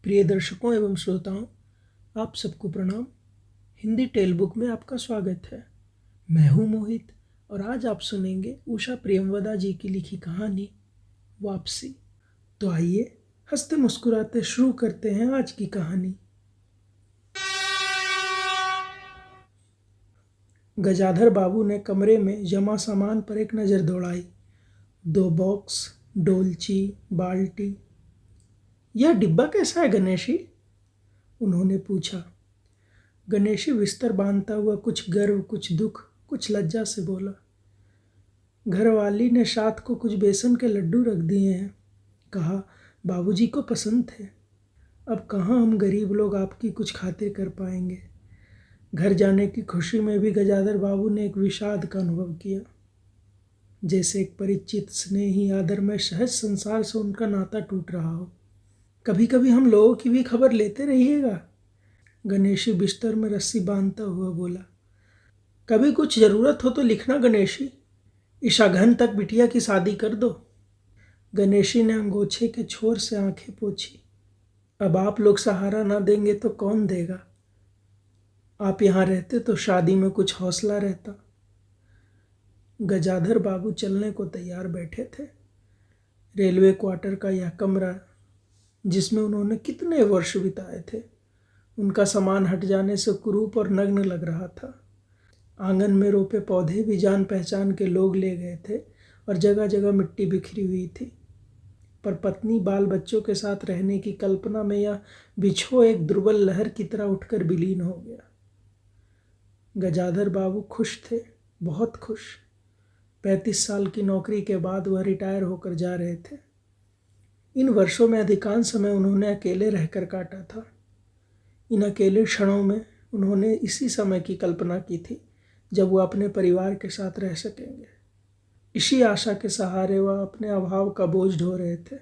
प्रिय दर्शकों एवं श्रोताओं, आप सबको प्रणाम। हिंदी टेल बुक में आपका स्वागत है। मैं हूं मोहित और आज आप सुनेंगे उषा प्रेमवदा जी की लिखी कहानी वापसी। तो आइए हंसते मुस्कुराते शुरू करते हैं आज की कहानी। गजाधर बाबू ने कमरे में जमा सामान पर एक नज़र दौड़ाई। 2 बॉक्स, डोलची, बाल्टी। यह डिब्बा कैसा है गणेशी? उन्होंने पूछा। गणेशी बिस्तर बांधता हुआ कुछ गर्व, कुछ दुख, कुछ लज्जा से बोला। घरवाली ने साथ को कुछ बेसन के लड्डू रख दिए हैं। कहा बाबूजी को पसंद थे। अब कहाँ हम गरीब लोग आपकी कुछ खातिर कर पाएंगे। घर जाने की खुशी में भी गजाधर बाबू ने एक विषाद का अनुभव किया। जैसे एक परिचित, स्नेही, आदरमय सहज संसार से उनका नाता टूट रहा हो। कभी कभी हम लोगों की भी खबर लेते रहिएगा, गणेशी बिस्तर में रस्सी बांधता हुआ बोला। कभी कुछ ज़रूरत हो तो लिखना गणेशी। इस अगहन तक बिटिया की शादी कर दो। गणेशी ने अंगोछे के छोर से आंखें पोंछी। अब आप लोग सहारा ना देंगे तो कौन देगा? आप यहाँ रहते तो शादी में कुछ हौसला रहता। गजाधर बाबू चलने को तैयार बैठे थे। रेलवे क्वार्टर का यह कमरा, जिसमें उन्होंने कितने वर्ष बिताए थे, उनका सामान हट जाने से कुरूप और नग्न लग रहा था। आंगन में रोपे पौधे भी जान पहचान के लोग ले गए थे और जगह जगह मिट्टी बिखरी हुई थी। पर पत्नी बाल बच्चों के साथ रहने की कल्पना में यह बिछो एक दुर्बल लहर की तरह उठकर विलीन हो गया। गजाधर बाबू खुश थे, बहुत खुश। 35 साल की नौकरी के बाद वह रिटायर होकर जा रहे थे। इन वर्षों में अधिकांश समय उन्होंने अकेले रहकर काटा था। इन अकेले क्षणों में उन्होंने इसी समय की कल्पना की थी जब वह अपने परिवार के साथ रह सकेंगे। इसी आशा के सहारे वह अपने अभाव का बोझ ढो रहे थे।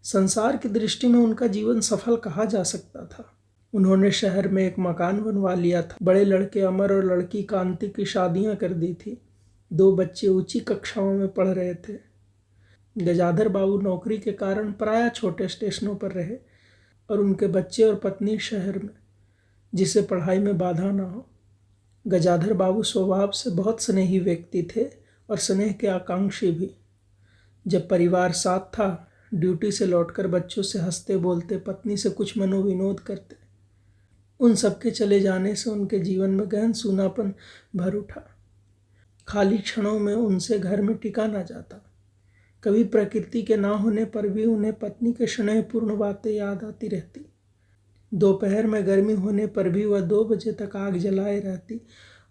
संसार की दृष्टि में उनका जीवन सफल कहा जा सकता था। उन्होंने शहर में एक मकान बनवा लिया था। बड़े लड़के अमर और लड़की कांति की शादियां कर दी थी। 2 बच्चे ऊंची कक्षाओं में पढ़ रहे थे। गजाधर बाबू नौकरी के कारण प्रायः छोटे स्टेशनों पर रहे और उनके बच्चे और पत्नी शहर में, जिससे पढ़ाई में बाधा ना हो। गजाधर बाबू स्वभाव से बहुत स्नेही व्यक्ति थे और स्नेह के आकांक्षी भी। जब परिवार साथ था, ड्यूटी से लौटकर बच्चों से हंसते बोलते, पत्नी से कुछ मनोविनोद करते। उन सबके चले जाने से उनके जीवन में गहन सूनापन भर उठा। खाली क्षणों में उनसे घर में टिका ना जाता। कभी प्रकृति के ना होने पर भी उन्हें पत्नी के स्नेहपूर्ण बातें याद आती रहती। दोपहर में गर्मी होने पर भी वह 2 बजे तक आग जलाए रहती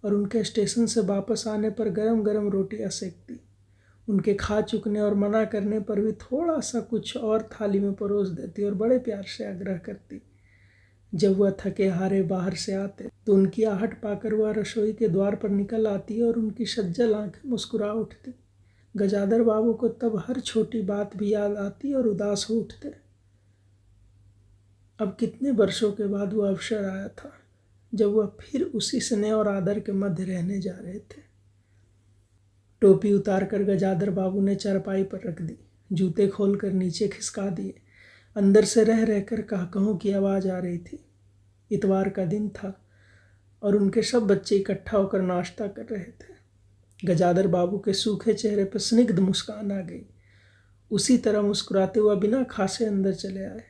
और उनके स्टेशन से वापस आने पर गरम गरम रोटियां सेकती। उनके खा चुकने और मना करने पर भी थोड़ा सा कुछ और थाली में परोस देती और बड़े प्यार से आग्रह करती। जब वह थके हारे बाहर से आते तो उनकी आहट पाकर वह रसोई के द्वार पर निकल आती और उनकी सज्जल आंखें मुस्कुरा उठती। गजाधर बाबू को तब हर छोटी बात भी याद आती और उदास हो उठते। अब कितने वर्षों के बाद वह अवसर आया था जब वह फिर उसी स्नेह और आदर के मध्य रहने जा रहे थे। टोपी उतारकर गजाधर बाबू ने चारपाई पर रख दी, जूते खोलकर नीचे खिसका दिए। अंदर से रह रहकर कहकहों की आवाज़ आ रही थी। इतवार का दिन था और उनके सब बच्चे इकट्ठा होकर नाश्ता कर रहे थे। गजाधर बाबू के सूखे चेहरे पर स्निग्ध मुस्कान आ गई। उसी तरह मुस्कुराते हुए बिना खासे अंदर चले आए।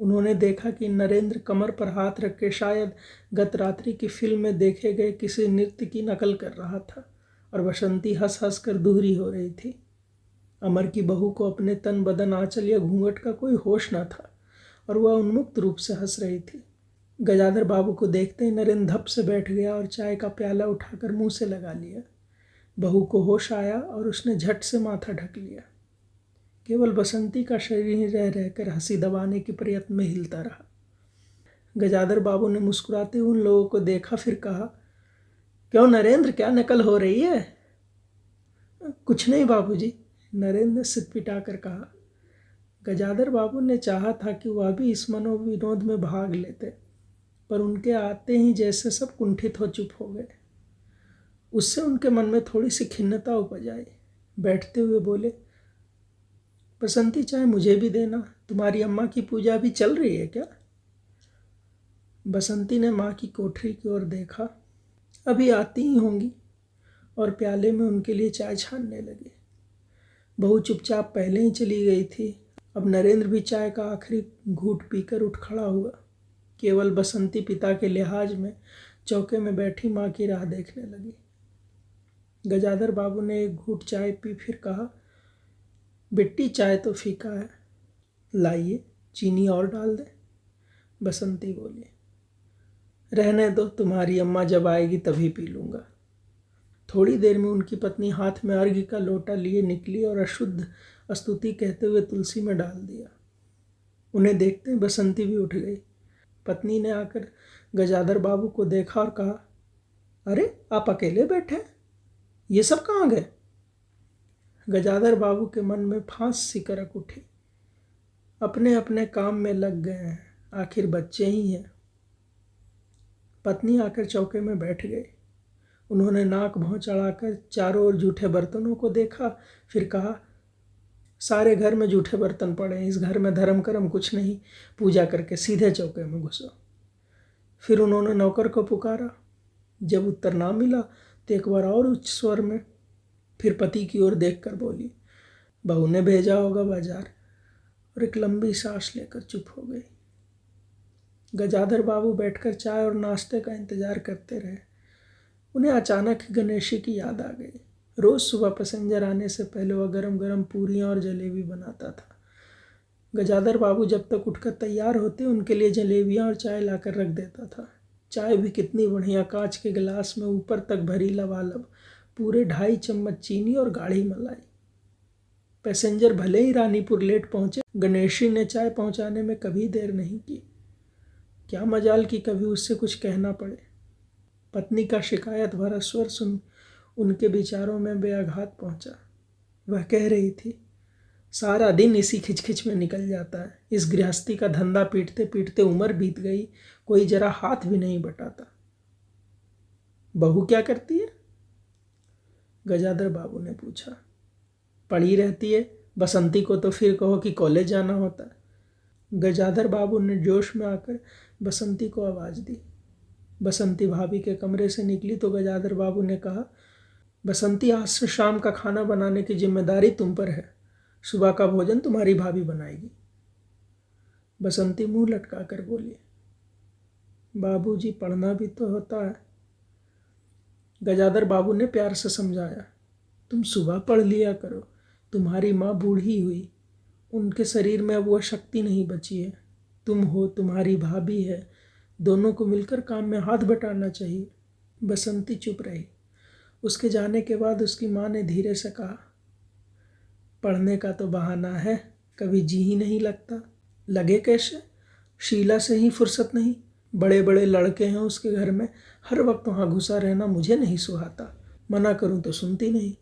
उन्होंने देखा कि नरेंद्र कमर पर हाथ रख के शायद गत रात्रि की फिल्म में देखे गए किसी नृत्य की नकल कर रहा था और बसंती हंस हंस कर दूहरी हो रही थी। अमर की बहू को अपने तन बदन, आंचल या घूंघट का कोई होश न था और वह उन्मुक्त रूप से हंस रही थी। गजाधर बाबू को देखते ही नरेंद्र धप से बैठ गया और चाय का प्याला उठाकर मुंह से लगा लिया। बहू को होश आया और उसने झट से माथा ढक लिया। केवल बसंती का शरीर ही रह रहकर हंसी दबाने के प्रयत्न में हिलता रहा। गजाधर बाबू ने मुस्कुराते उन लोगों को देखा, फिर कहा, क्यों नरेंद्र, क्या नकल हो रही है? कुछ नहीं बाबूजी, नरेंद्र ने सिर पिटाकर कहा। गजाधर बाबू ने चाहा था कि वह भी इस मनोविनोद में भाग लेते, पर उनके आते ही जैसे सब कुंठित हो चुप हो गए। उससे उनके मन में थोड़ी सी खिन्नता उपज आई। बैठते हुए बोले, बसंती, चाय मुझे भी देना, तुम्हारी अम्मा की पूजा अभी चल रही है क्या? बसंती ने माँ की कोठरी की ओर देखा। अभी आती ही होंगी, और प्याले में उनके लिए चाय छानने लगे। बहू चुपचाप पहले ही चली गई थी। अब नरेंद्र भी चाय का आखिरी घूंट पीकर उठ खड़ा हुआ। केवल बसंती पिता के लिहाज में चौके में बैठी माँ की राह देखने लगी। गजाधर बाबू ने एक घूंट चाय पी, फिर कहा, बिट्टी चाय तो फीका है, लाइए चीनी और डाल दे। बसंती बोली, रहने दो, तुम्हारी अम्मा जब आएगी तभी पी लूँगा। थोड़ी देर में उनकी पत्नी हाथ में अर्घ्य का लोटा लिए निकली और अशुद्ध स्तुति कहते हुए तुलसी में डाल दिया। उन्हें देखते ही बसंती भी उठ गई। पत्नी ने आकर गजाधर बाबू को देखा और कहा, अरे आप अकेले बैठे, ये सब कहाँ गए? गजाधर बाबू के मन में फांस सी करक उठी। अपने अपने काम में लग गए हैं, आखिर बच्चे ही हैं। पत्नी आकर चौके में बैठ गई। उन्होंने नाक भौं चढ़ाकर चारों ओर जूठे बर्तनों को देखा, फिर कहा, सारे घर में जूठे बर्तन पड़े हैं, इस घर में धर्म कर्म कुछ नहीं, पूजा करके सीधे चौके में घुसो। फिर उन्होंने नौकर को पुकारा। जब उत्तर ना मिला तो एक बार और उच्च स्वर में, फिर पति की ओर देखकर बोली, बहू ने भेजा होगा बाजार, और एक लंबी सांस लेकर चुप हो गई। गजाधर बाबू बैठकर चाय और नाश्ते का इंतजार करते रहे। उन्हें अचानक ही गणेशी की याद आ गई। रोज़ सुबह पैसेंजर आने से पहले वह गरम गरम पूरियाँ और जलेबी बनाता था। गजाधर बाबू जब तक उठकर तैयार होते उनके लिए जलेबियाँ और चाय लाकर रख देता था। चाय भी कितनी बढ़िया, कांच के गिलास में ऊपर तक भरी लबालब, पूरे 2.5 चम्मच चीनी और गाढ़ी मलाई। पैसेंजर भले ही रानीपुर लेट पहुँचे, गणेशी ने चाय पहुँचाने में कभी देर नहीं की। क्या मजाल कि कभी उससे कुछ कहना पड़े। पत्नी का शिकायत भरा स्वर सुन उनके विचारों में बेआघात पहुंचा। वह कह रही थी, सारा दिन इसी खिचखिच में निकल जाता है, इस गृहस्थी का धंधा पीटते पीटते उम्र बीत गई, कोई जरा हाथ भी नहीं बटाता। बहू क्या करती है? गजाधर बाबू ने पूछा। पड़ी रहती है, बसंती को तो फिर कहो कि कॉलेज जाना होता है। गजाधर बाबू ने जोश में आकर बसंती को आवाज़ दी। बसंती भाभी के कमरे से निकली तो गजाधर बाबू ने कहा, बसंती, आज से शाम का खाना बनाने की जिम्मेदारी तुम पर है, सुबह का भोजन तुम्हारी भाभी बनाएगी। बसंती मुंह लटका कर बोली, बाबूजी, पढ़ना भी तो होता है। गजाधर बाबू ने प्यार से समझाया, तुम सुबह पढ़ लिया करो, तुम्हारी माँ बूढ़ी हुई, उनके शरीर में अब वह शक्ति नहीं बची है। तुम हो, तुम्हारी भाभी है, दोनों को मिलकर काम में हाथ बटाना चाहिए। बसंती चुप रही। उसके जाने के बाद उसकी माँ ने धीरे से कहा, पढ़ने का तो बहाना है, कभी जी ही नहीं लगता। लगे कैसे? शीला से ही फुर्सत नहीं, बड़े बड़े लड़के हैं उसके घर में, हर वक्त वहाँ घुसा रहना मुझे नहीं सुहाता, मना करूँ तो सुनती नहीं।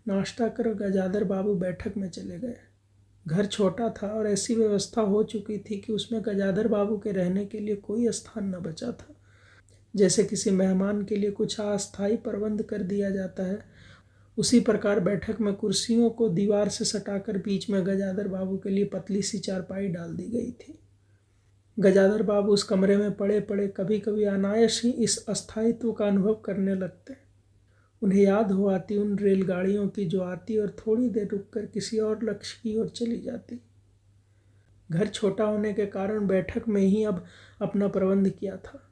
नाश्ता कर गजाधर बाबू बैठक में चले गए। घर छोटा था और ऐसी व्यवस्था हो चुकी थी कि उसमें गजाधर बाबू के रहने के लिए कोई स्थान न बचा था। जैसे किसी मेहमान के लिए कुछ अस्थायी प्रबंध कर दिया जाता है, उसी प्रकार बैठक में कुर्सियों को दीवार से सटाकर बीच में गजाधर बाबू के लिए पतली सी चारपाई डाल दी गई थी। गजाधर बाबू उस कमरे में पड़े पड़े कभी कभी अनायास ही इस अस्थायित्व का अनुभव करने लगते। उन्हें याद हो आती उन रेलगाड़ियों की जो आती और थोड़ी देर रुककर किसी और लक्ष्य की ओर चली जाती। घर छोटा होने के कारण बैठक में ही अब अपना प्रबंध किया था।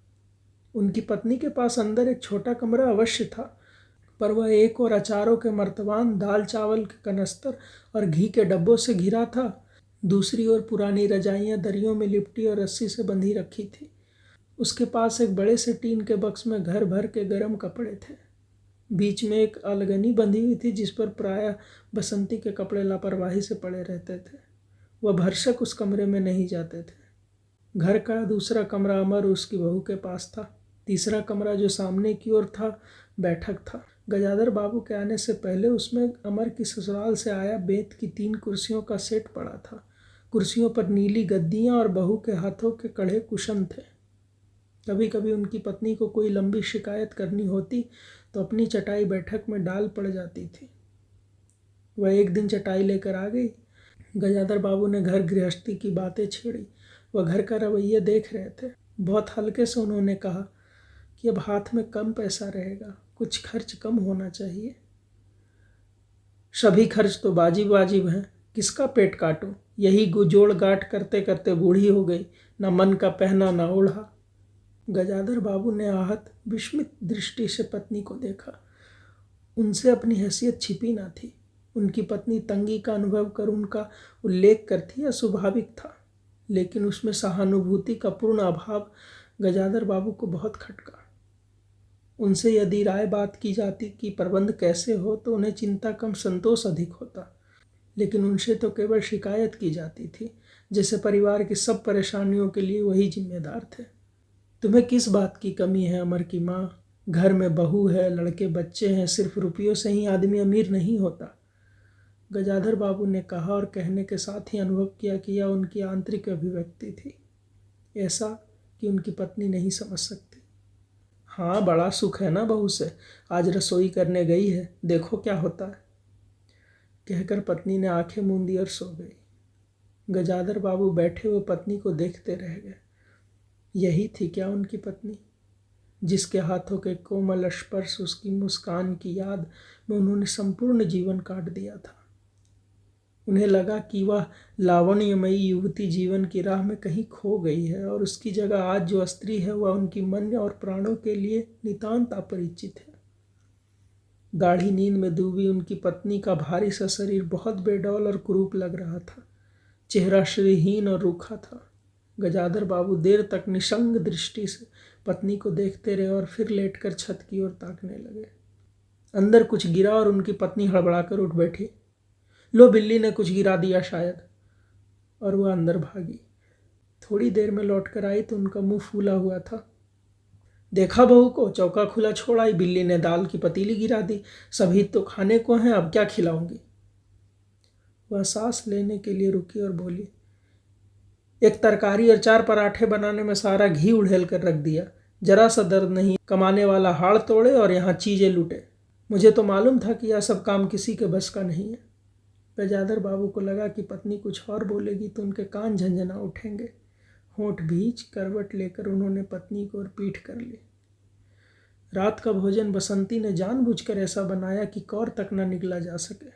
उनकी पत्नी के पास अंदर एक छोटा कमरा अवश्य था, पर वह एक और अचारों के मर्तबान, दाल चावल के कनस्तर और घी के डब्बों से घिरा था, दूसरी ओर पुरानी रजाइयाँ दरियों में लिपटी और रस्सी से बंधी रखी थी। उसके पास एक बड़े से टीन के बक्स में घर भर के गर्म कपड़े थे। बीच में एक अलगनी बंधी हुई थी जिस पर प्रायः बसंती के कपड़े लापरवाही से पड़े रहते थे। वह भरसक उस कमरे में नहीं जाते थे। घर का दूसरा कमरा अमर उसकी बहू के पास था। तीसरा कमरा जो सामने की ओर था, बैठक था। गजाधर बाबू के आने से पहले उसमें अमर की ससुराल से आया बेंत की 3 कुर्सियों का सेट पड़ा था। कुर्सियों पर नीली गद्दियाँ और बहू के हाथों के कढ़े कुशन थे। कभी कभी उनकी पत्नी को कोई लंबी शिकायत करनी होती तो अपनी चटाई बैठक में डाल पड़ जाती थी। वह एक दिन चटाई लेकर आ गई। गजाधर बाबू ने घर गृहस्थी की बातें छेड़ी। वह घर का रवैया देख रहे थे। बहुत हल्के से उन्होंने कहा कि अब हाथ में कम पैसा रहेगा, कुछ खर्च कम होना चाहिए। सभी खर्च तो वाजिब वाजिब हैं, किसका पेट काटूं? यही जोड़ गांठ करते करते बूढ़ी हो गई, न मन का पहना न ओढ़ा। गजाधर बाबू ने आहत विस्मित दृष्टि से पत्नी को देखा। उनसे अपनी हैसियत छिपी न थी। उनकी पत्नी तंगी का अनुभव कर उनका उल्लेख करती यह स्वाभाविक था, लेकिन उसमें सहानुभूति का पूर्ण अभाव गजाधर बाबू को बहुत खटका। उनसे यदि राय बात की जाती कि प्रबंध कैसे हो तो उन्हें चिंता कम संतोष अधिक होता, लेकिन उनसे तो केवल शिकायत की जाती थी, जैसे परिवार की सब परेशानियों के लिए वही जिम्मेदार थे। तुम्हें किस बात की कमी है अमर की माँ? घर में बहू है, लड़के बच्चे हैं, सिर्फ रुपयों से ही आदमी अमीर नहीं होता। गजाधर बाबू ने कहा और कहने के साथ ही अनुभव किया कि यह उनकी आंतरिक अभिव्यक्ति थी, ऐसा कि उनकी पत्नी नहीं समझ सकती। हाँ, बड़ा सुख है ना बहू से, आज रसोई करने गई है, देखो क्या होता है, कहकर पत्नी ने आंखें मूंदी और सो गई। गजाधर बाबू बैठे हुए पत्नी को देखते रह गए। यही थी क्या उनकी पत्नी, जिसके हाथों के कोमल स्पर्श, उसकी मुस्कान की याद में उन्होंने संपूर्ण जीवन काट दिया था। उन्हें लगा कि वह लावण्यमयी युवती जीवन की राह में कहीं खो गई है और उसकी जगह आज जो स्त्री है वह उनकी मन और प्राणों के लिए नितांत अपरिचित है। गाढ़ी नींद में डूबी उनकी पत्नी का भारी सा शरीर बहुत बेडौल और कुरूप लग रहा था। चेहरा श्रीहीन और रूखा था। गजाधर बाबू देर तक निसंग दृष्टि से पत्नी को देखते रहे और फिर लेटकर छत की ओर ताकने लगे। अंदर कुछ गिरा और उनकी पत्नी हड़बड़ाकर उठ बैठी। लो, बिल्ली ने कुछ गिरा दिया शायद, और वह अंदर भागी। थोड़ी देर में लौटकर आई तो उनका मुंह फूला हुआ था। देखा बहू को, चौका खुला छोड़ आई, बिल्ली ने दाल की पतीली गिरा दी, सभी तो खाने को हैं, अब क्या खिलाऊंगी। वह सांस लेने के लिए रुकी और बोली, एक तरकारी और 4 पराठे बनाने में सारा घी उड़ेल कर रख दिया, जरा सा दर्द नहीं, कमाने वाला हाड़ तोड़े और यहाँ चीजें लूटे। मुझे तो मालूम था कि यह सब काम किसी के बस का नहीं है। गजाधर बाबू को लगा कि पत्नी कुछ और बोलेगी तो उनके कान झंझना उठेंगे। होंठ भींच करवट लेकर उन्होंने पत्नी को और पीठ कर ली। रात का भोजन बसंती ने जानबूझकर ऐसा बनाया कि कौर तक न निकला जा सके।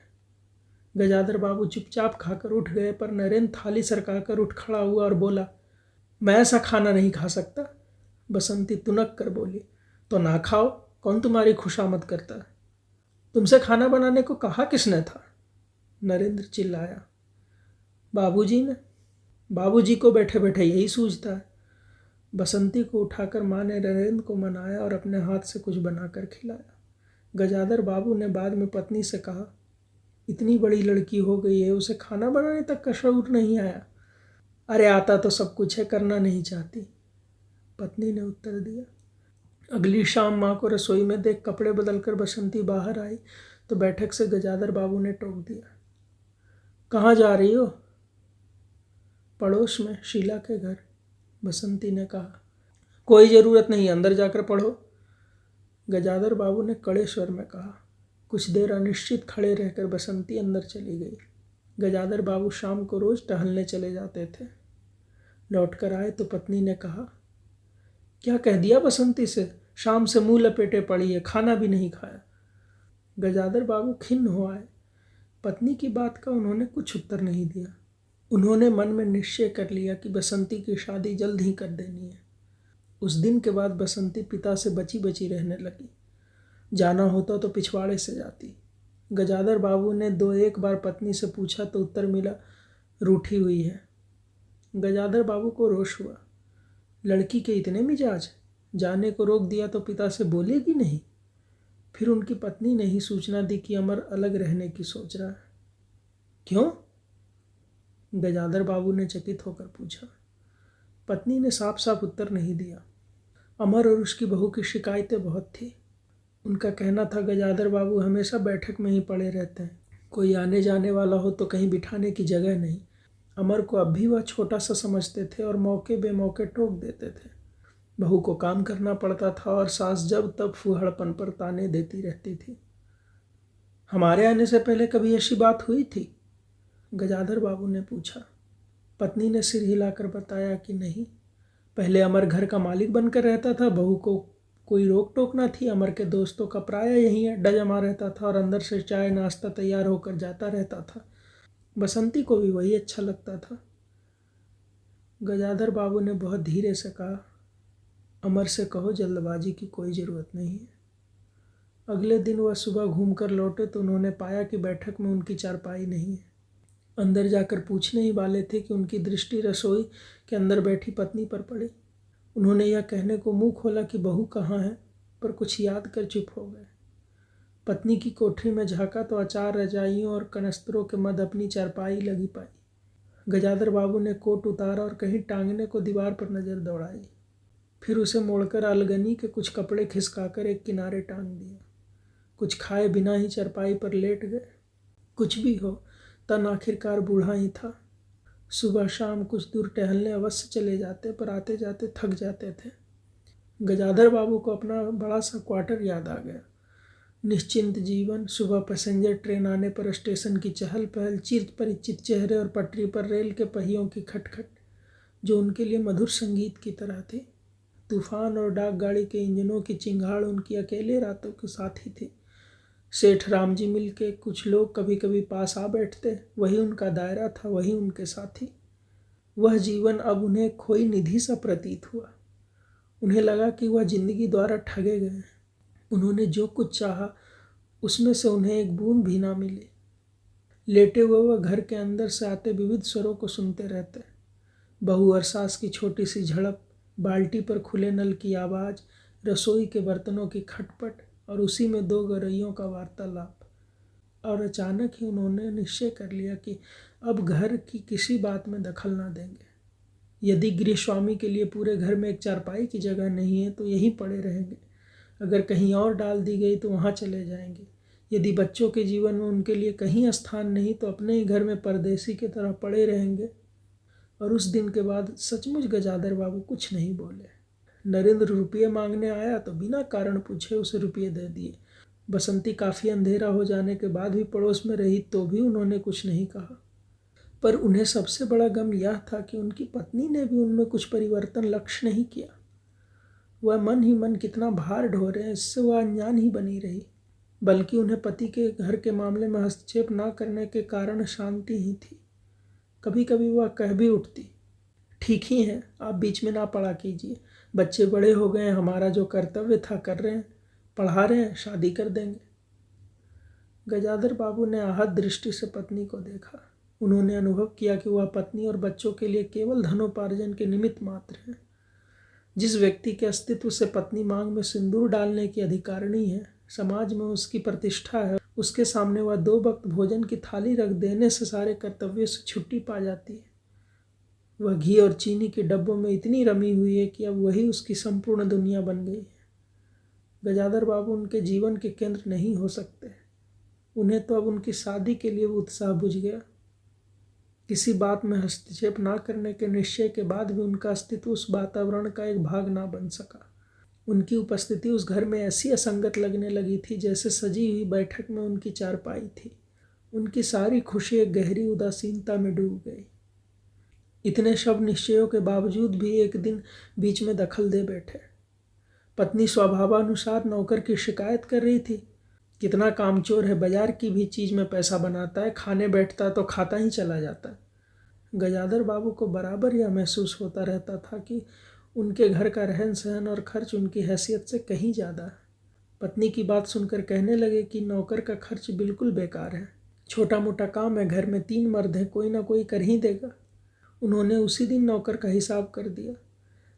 गजाधर बाबू चुपचाप खाकर उठ गए, पर नरेंद्र थाली सरकाकर उठ खड़ा हुआ और बोला, मैं ऐसा खाना नहीं खा सकता। बसंती तुनक कर बोली, तो ना खाओ, कौन तुम्हारी खुशामद करता है? तुमसे खाना बनाने को कहा किसने था? नरेंद्र चिल्लाया। बाबूजी ने। बाबूजी को बैठे बैठे यही सूझता है। बसंती को उठाकर माँ ने नरेंद्र को मनाया और अपने हाथ से कुछ बनाकर खिलाया। गजाधर बाबू ने बाद में पत्नी से कहा, इतनी बड़ी लड़की हो गई है, उसे खाना बनाने तक का शऊर नहीं आया। अरे आता तो सब कुछ है, करना नहीं चाहती, पत्नी ने उत्तर दिया। अगली शाम माँ को रसोई में देख कपड़े बदलकर बसंती बाहर आई तो बैठक से गजाधर बाबू ने टोक दिया, कहाँ जा रही हो? पड़ोस में शीला के घर, बसंती ने कहा। कोई ज़रूरत नहीं, अंदर जाकर पढ़ो, गजाधर बाबू ने कड़े स्वर में कहा। कुछ देर अनिश्चित खड़े रहकर बसंती अंदर चली गई। गजाधर बाबू शाम को रोज टहलने चले जाते थे। लौटकर आए तो पत्नी ने कहा, क्या कह दिया बसंती से? शाम से मुंह लपेटे पड़ी है, खाना भी नहीं खाया। गजाधर बाबू खिन्न हो आए। पत्नी की बात का उन्होंने कुछ उत्तर नहीं दिया। उन्होंने मन में निश्चय कर लिया कि बसंती की शादी जल्द ही कर देनी है। उस दिन के बाद बसंती पिता से बची बची रहने लगी। जाना होता तो पिछवाड़े से जाती। गजाधर बाबू ने 2-1 बार पत्नी से पूछा तो उत्तर मिला, रूठी हुई है। गजाधर बाबू को रोष हुआ। लड़की के इतने मिजाज, जाने को रोक दिया तो पिता से बोलेगी नहीं। फिर उनकी पत्नी ने ही सूचना दी कि अमर अलग रहने की सोच रहा है। क्यों? गजाधर बाबू ने चकित होकर पूछा। पत्नी ने साफ साफ उत्तर नहीं दिया। अमर और उसकी बहू की शिकायतें बहुत थी। उनका कहना था गजाधर बाबू हमेशा बैठक में ही पड़े रहते हैं, कोई आने जाने वाला हो तो कहीं बिठाने की जगह नहीं। अमर को अब भी वह छोटा सा समझते थे और मौके बेमौके टोक देते थे। बहू को काम करना पड़ता था और सास जब तब फूहड़पन पर ताने देती रहती थी। हमारे आने से पहले कभी ऐसी बात हुई थी? गजाधर बाबू ने पूछा। पत्नी ने सिर हिलाकर बताया कि नहीं। पहले अमर घर का मालिक बनकर रहता था, बहू को कोई रोक टोक ना थी। अमर के दोस्तों का प्राय यहीं अड्डा जमा रहता था और अंदर से चाय नाश्ता तैयार होकर जाता रहता था। बसंती को भी वही अच्छा लगता था। गजाधर बाबू ने बहुत धीरे से कहा, अमर से कहो जल्दबाजी की कोई ज़रूरत नहीं है। अगले दिन वह सुबह घूमकर लौटे तो उन्होंने पाया कि बैठक में उनकी चारपाई नहीं है। अंदर जाकर पूछने ही वाले थे कि उनकी दृष्टि रसोई के अंदर बैठी पत्नी पर पड़ी। उन्होंने यह कहने को मुंह खोला कि बहू कहाँ है, पर कुछ याद कर चुप हो गए। पत्नी की कोठरी में झांका तो अचार रजाइयों और कनस्तरों के मध्य अपनी चारपाई लगी पाई। गजाधर बाबू ने कोट उतारा और कहीं टांगने को दीवार पर नज़र दौड़ाई। फिर उसे मोड़कर अलगनी के कुछ कपड़े खिसकाकर एक किनारे टांग दिया। कुछ खाए बिना ही चारपाई पर लेट गए। कुछ भी हो, तन आखिरकार बूढ़ा ही था। सुबह शाम कुछ दूर टहलने अवश्य चले जाते, पर आते जाते थक जाते थे। गजाधर बाबू को अपना बड़ा सा क्वार्टर याद आ गया। निश्चिंत जीवन, सुबह पैसेंजर ट्रेन आने पर स्टेशन की चहल पहल, चिर परिचित चेहरे और पटरी पर रेल के पहियों की खटखट जो उनके लिए मधुर संगीत की तरह थी। तूफान और डाक गाड़ी के इंजनों की चिंगाड़ उनकी अकेले रातों के साथी थी। सेठ रामजी मिल के कुछ लोग कभी कभी पास आ बैठते, वही उनका दायरा था, वही उनके साथी। वह जीवन अब उन्हें खोई निधि सा प्रतीत हुआ। उन्हें लगा कि वह जिंदगी द्वारा ठगे गए। उन्होंने जो कुछ चाहा उसमें से उन्हें एक बूंद भी ना मिली। लेटे हुए वह घर के अंदर से आते विविध स्वरों को सुनते रहते। बहू और सास की छोटी सी झड़प, बाल्टी पर खुले नल की आवाज़, रसोई के बर्तनों की खटपट और उसी में दो गौरैयों का वार्तालाप। और अचानक ही उन्होंने निश्चय कर लिया कि अब घर की किसी बात में दखल ना देंगे। यदि गृहस्वामी के लिए पूरे घर में एक चारपाई की जगह नहीं है तो यहीं पड़े रहेंगे। अगर कहीं और डाल दी गई तो वहाँ चले जाएंगे। यदि बच्चों के जीवन में उनके लिए कहीं स्थान नहीं तो अपने ही घर में परदेसी की तरह पड़े रहेंगे। और उस दिन के बाद सचमुच गजाधर बाबू कुछ नहीं बोले। नरेंद्र रुपये मांगने आया तो बिना कारण पूछे उसे रुपये दे दिए। बसंती काफ़ी अंधेरा हो जाने के बाद भी पड़ोस में रही तो भी उन्होंने कुछ नहीं कहा। पर उन्हें सबसे बड़ा गम यह था कि उनकी पत्नी ने भी उनमें कुछ परिवर्तन लक्ष्य नहीं किया। वह मन ही मन कितना भार ढो रहे हैं इससे वह अनजान ही बनी रही। बल्कि उन्हें पति के घर के मामले में हस्तक्षेप न करने के कारण शांति ही थी। कभी कभी वह कह भी उठती, ठीक ही है, आप बीच में ना पड़ा कीजिए। बच्चे बड़े हो गए हैं, हमारा जो कर्तव्य था कर रहे हैं, पढ़ा रहे हैं, शादी कर देंगे। गजाधर बाबू ने आहत दृष्टि से पत्नी को देखा। उन्होंने अनुभव किया कि वह पत्नी और बच्चों के लिए केवल धनोपार्जन के निमित्त मात्र है। जिस व्यक्ति के अस्तित्व से पत्नी मांग में सिंदूर डालने की अधिकारिणी है, समाज में उसकी प्रतिष्ठा है, उसके सामने वह 2 वक्त भोजन की थाली रख देने से सारे कर्तव्यों से छुट्टी पा जाती है। वह घी और चीनी के डब्बों में इतनी रमी हुई है कि अब वही उसकी संपूर्ण दुनिया बन गई है। गजाधर बाबू उनके जीवन के केंद्र नहीं हो सकते। उन्हें तो अब उनकी शादी के लिए वो उत्साह बुझ गया। किसी बात में हस्तक्षेप ना करने के निश्चय के बाद भी उनका अस्तित्व उस वातावरण का एक भाग ना बन सका। उनकी उपस्थिति उस घर में ऐसी असंगत लगने लगी थी जैसे सजी हुई बैठक में उनकी चारपाई थी। उनकी सारी खुशी एक गहरी उदासीनता में डूब गई। इतने सब निश्चयों के बावजूद भी एक दिन बीच में दखल दे बैठे। पत्नी स्वभावानुसार नौकर की शिकायत कर रही थी, कितना कामचोर है, बाजार की भी चीज़ में पैसा बनाता है, खाने बैठता है तो खाता ही चला जाता है। गजाधर बाबू को बराबर यह महसूस होता रहता था कि उनके घर का रहन सहन और खर्च उनकी हैसियत से कहीं ज़्यादा है। पत्नी की बात सुनकर कहने लगे कि नौकर का खर्च बिल्कुल बेकार है, छोटा मोटा काम है, घर में 3 मर्द हैं, कोई ना कोई कर ही देगा। उन्होंने उसी दिन नौकर का हिसाब कर दिया।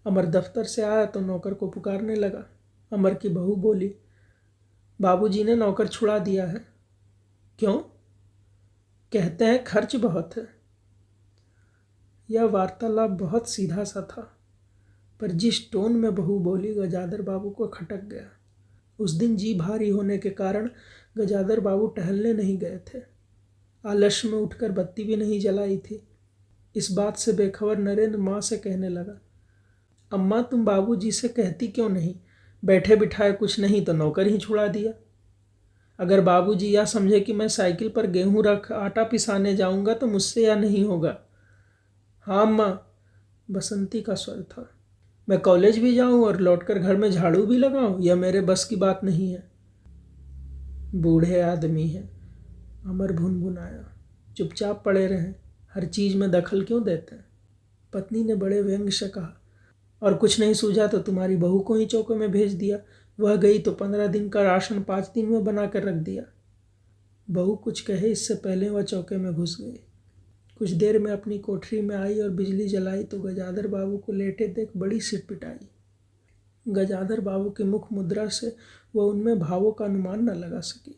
अमर दफ्तर से आया तो नौकर को पुकारने लगा। अमर की बहू बोली, बाबूजी ने नौकर छुड़ा दिया है। क्यों? कहते हैं खर्च बहुत है। यह वार्तालाप बहुत सीधा सा था, पर जिस टोन में बहू बोली गजाधर बाबू को खटक गया। उस दिन जी भारी होने के कारण गजाधर बाबू टहलने नहीं गए थे। आलस्य में उठकर बत्ती भी नहीं जलाई थी। इस बात से बेखबर नरेंद्र माँ से कहने लगा, अम्मा तुम बाबूजी से कहती क्यों नहीं, बैठे बिठाए कुछ नहीं तो नौकर ही छुड़ा दिया। अगर बाबूजी यह समझे कि मैं साइकिल पर गेहूं रख आटा पिसाने जाऊंगा तो मुझसे यह नहीं होगा। हाँ अम्मा, बसंती का स्वर था। मैं कॉलेज भी जाऊं और लौटकर घर में झाड़ू भी लगाऊं, यह मेरे बस की बात नहीं है। बूढ़े आदमी हैं, अमर भुनभुनाया। चुपचाप पड़े रहें, हर चीज में दखल क्यों देते हैं? पत्नी ने बड़े व्यंग्य से कहा। और कुछ नहीं सूझा तो तुम्हारी बहू को ही चौके में भेज दिया। वह गई तो 15 दिन का राशन 5 दिन में बना कर रख दिया। बहू कुछ कहे इससे पहले वह चौके में घुस गई। कुछ देर में अपनी कोठरी में आई और बिजली जलाई तो गजाधर बाबू को लेटे देख बड़ी सिटपिटाई। गजाधर बाबू की मुख मुद्रा से वह उनमें भावों का अनुमान न लगा सकी।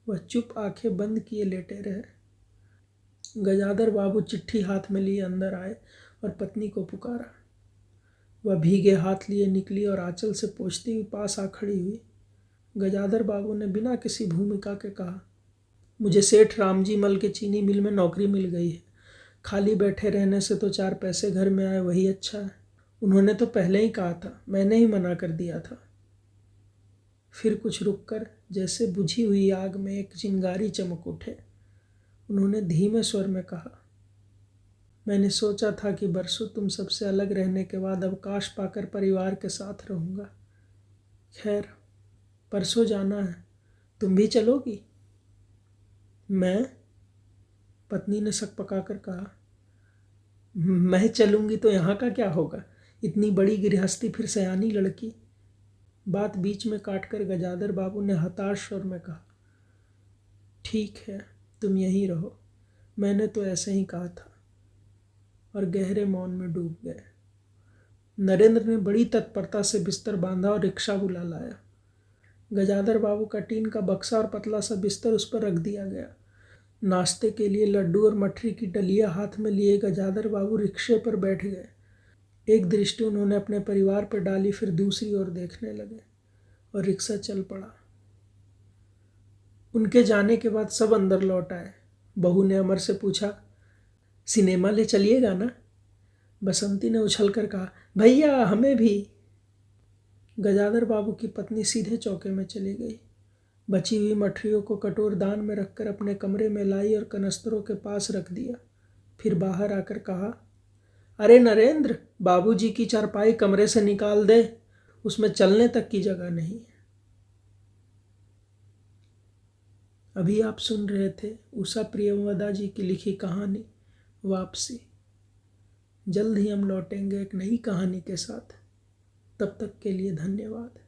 वह चुप आंखें बंद किए लेटे रहे। गजाधर बाबू चिट्ठी हाथ में लिए अंदर आए और पत्नी को पुकारा। वह भीगे हाथ लिए निकली और आंचल से पोंछती हुई पास आ खड़ी हुई। गजाधर बाबू ने बिना किसी भूमिका के कहा, मुझे सेठ रामजी मल के चीनी मिल में नौकरी मिल गई है। खाली बैठे रहने से तो 4 पैसे घर में आए वही अच्छा है। उन्होंने तो पहले ही कहा था, मैंने ही मना कर दिया था। फिर कुछ रुककर जैसे बुझी हुई आग में एक चिंगारी चमक उठे। उन्होंने धीमे स्वर में कहा, मैंने सोचा था कि बरसों तुम सबसे अलग रहने के बाद अवकाश पाकर परिवार के साथ रहूँगा। खैर, परसों जाना है, तुम भी चलोगी? मैं? पत्नी ने सकपकाकर कहा, मैं चलूँगी तो यहाँ का क्या होगा? इतनी बड़ी गृहस्थी, फिर सयानी लड़की। बात बीच में काटकर गजाधर बाबू ने हताश स्वर में कहा, ठीक है, तुम यहीं रहो, मैंने तो ऐसे ही कहा था। और गहरे मौन में डूब गए। नरेंद्र ने बड़ी तत्परता से बिस्तर बांधा और रिक्शा बुला लाया। गजाधर बाबू का टीन का बक्सा और पतला सा बिस्तर उस पर रख दिया गया। नाश्ते के लिए लड्डू और मठरी की डलिया हाथ में लिए गजाधर बाबू रिक्शे पर बैठ गए। एक दृष्टि उन्होंने अपने परिवार पर डाली, फिर दूसरी ओर देखने लगे और रिक्शा चल पड़ा। उनके जाने के बाद सब अंदर लौट आए। बहू ने अमर से पूछा, सिनेमा ले चलिएगा ना? बसंती ने उछलकर कहा, भैया हमें भी। गजाधर बाबू की पत्नी सीधे चौके में चली गई। बची हुई मठरियों को कटोर दान में रखकर अपने कमरे में लाई और कनस्तरों के पास रख दिया। फिर बाहर आकर कहा, अरे नरेंद्र, बाबूजी की चारपाई कमरे से निकाल दे, उसमें चलने तक की जगह नहीं है। अभी आप सुन रहे थे उषा प्रियंवदा जी की लिखी कहानी वापसी। जल्द ही हम लौटेंगे एक नई कहानी के साथ। तब तक के लिए धन्यवाद।